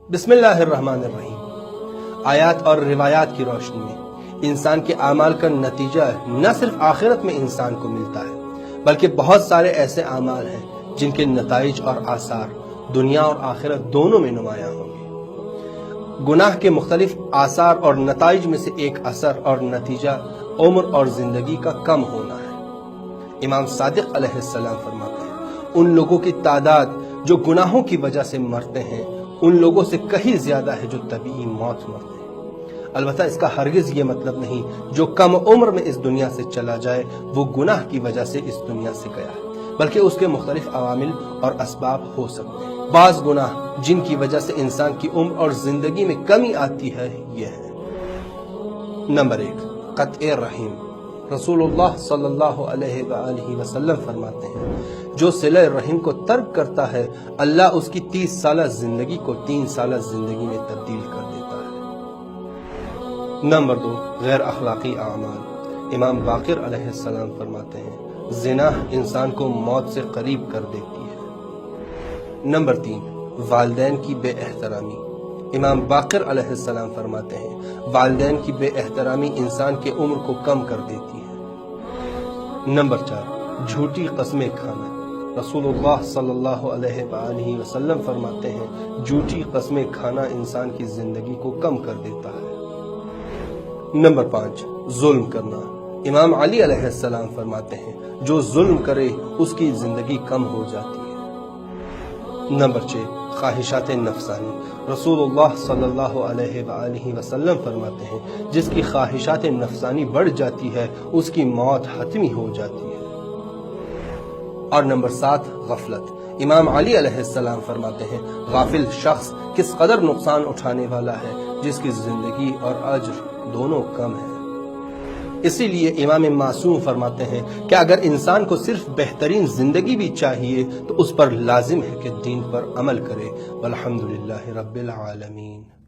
बिस्मिल्लाहिर्रहमानिर्रहीम। आयात और रिवायात की रोशनी में इंसान के आमाल का नतीजा न सिर्फ आखिरत में इंसान को मिलता है, बल्कि बहुत सारे ऐसे आमाल हैं जिनके नताइज और आसार दुनिया और आखिरत दोनों में नुमायां होंगे। गुनाह के मुख्तलिफ आसार और नताइज में से एक असर और नतीजा उम्र और जिंदगी का कम होना है। इमाम सादिक अलैहिस्सलाम फरमाते हैं, उन लोगों की तादाद जो गुनाहों की वजह से मरते हैं उन लोगों से कहीं ज्यादा है जो तबीई मौत मरते हैं। अलबत्ता इसका हरगिज ये मतलब नहीं जो कम उम्र में इस दुनिया से चला जाए वो गुनाह की वजह से इस दुनिया से गया है, बल्कि उसके मुख्तलिफ अवामिल और असबाब हो सकते हैं। बाज गुनाह जिनकी वजह से इंसान की उम्र और जिंदगी में कमी आती है ये है। नंबर 1, क़त्ए रहीम। रसूलुल्लाह सल्लल्लाहु अलैहि वसल्लम फरमाते हैं, जो सिले रहीम को तर्क करता है अल्लाह उसकी 30 साल जिंदगी को 3 साल जिंदगी में तब्दील कर देता है। नंबर 2, गैर अखलाकी आमाल। इमाम बाक़िर अलैहिस्सलाम फरमाते हैं, ज़िना इंसान को मौत से करीब कर देती है। नंबर 3, वालिदैन की बेएहतरामी। इमाम बाक़िर अलैहिस्सलाम फरमाते हैं, वालिदैन की बेएहतरामी इंसान के उम्र को कम कर देती है। नंबर 4, झूठी कस्में खाना। रसूलुल्लाह सल्लल्लाहु अलैहि वसल्लम फरमाते हैं, झूठी कस्में खाना इंसान की जिंदगी को कम कर देता है। नंबर 5, जुल्म करना। इमाम अली अलैहिस्सलाम फरमाते हैं, जो जुल्म करे उसकी जिंदगी कम हो जाती है। नंबर 6, ख्वाहिशात नफसानी। रसूलुल्लाह सल्लल्लाहु अलैहि वसल्लम फरमाते हैं, जिसकी ख्वाहिशात नफसानी बढ़ जाती है उसकी मौत हतमी हो जाती है। और नंबर 7, गफलत। इमाम अली अलैहिस्सलाम फरमाते हैं, गाफिल शख्स किस कदर नुकसान उठाने वाला है जिसकी जिंदगी और अज्र दोनों कम है। इसीलिए इमाम मासूम फरमाते हैं कि अगर इंसान को सिर्फ बेहतरीन जिंदगी भी चाहिए तो उस पर लाजिम है कि दीन पर अमल करे। वल्हम्दुलिल्लाहि रब्बिल आलमीन।